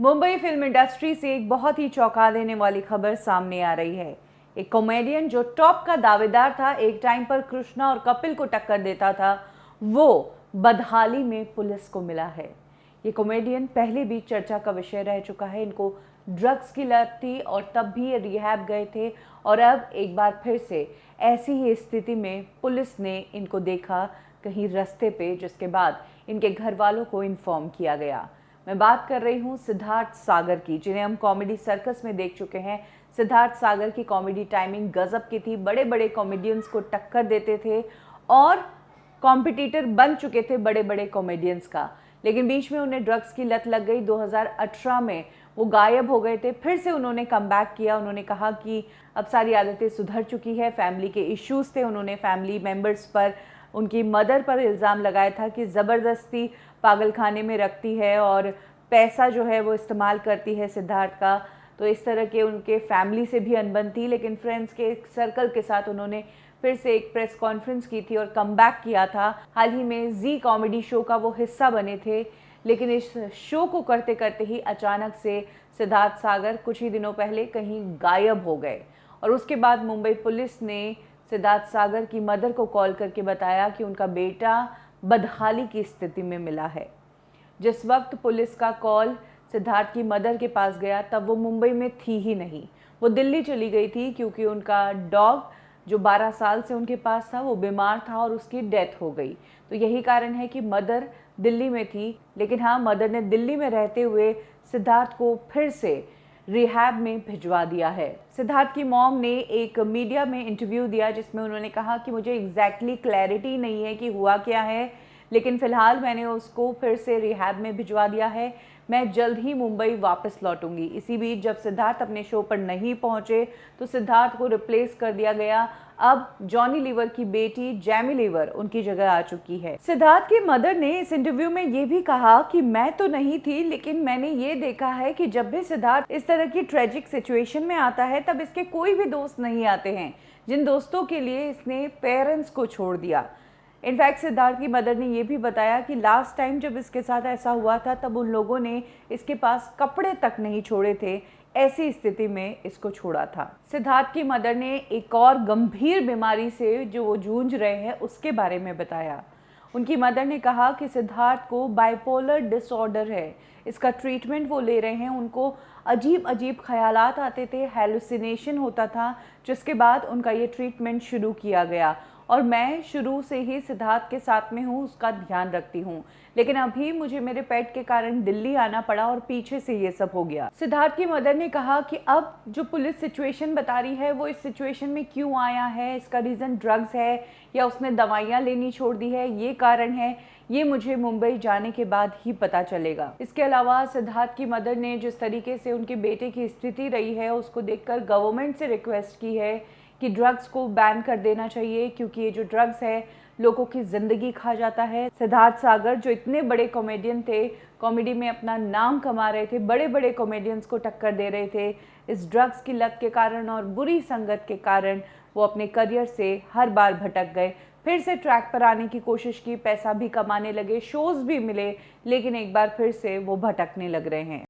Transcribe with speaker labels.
Speaker 1: Mumbai film industry से एक बहुत ही चौंका देने वाली खबर सामने आ रही है। एक कॉमेडियन जो टॉप का दावेदार था, एक टाइम पर कृष्णा और कपिल को टक्कर देता था, वो बदहाली में पुलिस को मिला है। ये कॉमेडियन पहले भी चर्चा का विषय रह चुका है। इनको ड्रग्स की लत थी और तब भी ये रिहैब गए थे और अब एक बार फिर से ऐसी ही स्थिति में पुलिस ने इनको देखा कहीं रास्ते पे, जिसके बाद इनके घर वालों को इन्फॉर्म किया गया। मैं बात कर रही हूँ सिद्धार्थ सागर की, जिन्हें हम कॉमेडी सर्कस में देख चुके हैं। सिद्धार्थ सागर की कॉमेडी टाइमिंग गजब की थी, बड़े बड़े कॉमेडियंस को टक्कर देते थे और कॉम्पिटिटर बन चुके थे बड़े बड़े कॉमेडियंस का। लेकिन बीच में उन्हें ड्रग्स की लत लग गई। 2018 में वो गायब हो गए थे, फिर से उन्होंने कम बैक किया। उन्होंने कहा कि अब सारी आदतें सुधर चुकी है। फैमिली के इश्यूज थे, उन्होंने फैमिली मेंबर्स पर, उनकी मदर पर इल्ज़ाम लगाया था कि ज़बरदस्ती पागल खाने में रखती है और पैसा जो है वो इस्तेमाल करती है सिद्धार्थ का। तो इस तरह के उनके फैमिली से भी अनबन थी। लेकिन फ्रेंड्स के एक सर्कल के साथ उन्होंने फिर से एक प्रेस कॉन्फ्रेंस की थी और कमबैक किया था। हाल ही में जी कॉमेडी शो का वो हिस्सा बने थे। लेकिन इस शो को करते करते ही अचानक से सिद्धार्थ सागर कुछ ही दिनों पहले कहीं गायब हो गए और उसके बाद मुंबई पुलिस ने सिद्धार्थ सागर की मदर को कॉल करके बताया कि उनका बेटा बदहाली की स्थिति में मिला है। जिस वक्त पुलिस का कॉल सिद्धार्थ की मदर के पास गया तब वो मुंबई में थी ही नहीं, वो दिल्ली चली गई थी, क्योंकि उनका डॉग जो 12 साल से उनके पास था वो बीमार था और उसकी डेथ हो गई। तो यही कारण है कि मदर दिल्ली में थी। लेकिन हाँ, मदर ने दिल्ली में रहते हुए सिद्धार्थ को फिर से रिहैब में भिजवा दिया है। सिद्धार्थ की मॉम ने एक मीडिया में इंटरव्यू दिया जिसमें उन्होंने कहा कि मुझे एग्जैक्टली क्लैरिटी नहीं है कि हुआ क्या है, लेकिन फ़िलहाल मैंने उसको फिर से रिहैब में भिजवा दिया है। मैं जल्द ही मुंबई वापस लौटूंगी। इसी बीच जब सिद्धार्थ अपने शो पर नहीं पहुंचे तो सिद्धार्थ को रिप्लेस कर दिया गया। अब जॉनी लीवर की बेटी जैमी लीवर उनकी जगह आ चुकी है। सिद्धार्थ की मदर ने इस इंटरव्यू में ये भी कहा कि मैं तो नहीं थी, लेकिन मैंने ये देखा है कि जब भी सिद्धार्थ इस तरह की ट्रेजिक सिचुएशन में आता है तब इसके कोई भी दोस्त नहीं आते हैं, जिन दोस्तों के लिए इसने पेरेंट्स को छोड़ दिया। इनफैक्ट सिद्धार्थ की मदर ने यह भी बताया कि लास्ट टाइम जब इसके साथ ऐसा हुआ था तब उन लोगों ने इसके पास कपड़े तक नहीं छोड़े थे, ऐसी स्थिति में इसको छोड़ा था। सिद्धार्थ की मदर ने एक और गंभीर बीमारी से जो वो जूझ रहे हैं उसके बारे में बताया। उनकी मदर ने कहा कि सिद्धार्थ को बाइपोलर डिसऑर्डर है, इसका ट्रीटमेंट वो ले रहे हैं। उनको अजीब अजीब ख्यालात आते थे, हेलुसिनेशन होता था, जिसके बाद उनका ये ट्रीटमेंट शुरू किया गया और मैं शुरू से ही सिद्धार्थ के साथ में हूँ, उसका ध्यान रखती हूँ। लेकिन अभी मुझे मेरे पेट के कारण दिल्ली आना पड़ा और पीछे से ये सब हो गया। सिद्धार्थ की मदर ने कहा कि अब जो पुलिस सिचुएशन बता रही है वो इस सिचुएशन में क्यों आया है, इसका रीज़न ड्रग्स है या उसने दवाइयाँ लेनी छोड़ दी है, ये कारण है, ये मुझे मुंबई जाने के बाद ही पता चलेगा। इसके अलावा सिद्धार्थ की मदर ने जिस तरीके से उनके बेटे की स्थिति रही है उसको देखकर गवर्नमेंट से रिक्वेस्ट की है कि ड्रग्स को बैन कर देना चाहिए, क्योंकि ये जो ड्रग्स है लोगों की ज़िंदगी खा जाता है। सिद्धार्थ सागर जो इतने बड़े कॉमेडियन थे, कॉमेडी में अपना नाम कमा रहे थे, बड़े बड़े कॉमेडियंस को टक्कर दे रहे थे, इस ड्रग्स की लत के कारण और बुरी संगत के कारण वो अपने करियर से हर बार भटक गए। फिर से ट्रैक पर आने की कोशिश की, पैसा भी कमाने लगे, शोज़ भी मिले, लेकिन एक बार फिर से वो भटकने लग रहे हैं।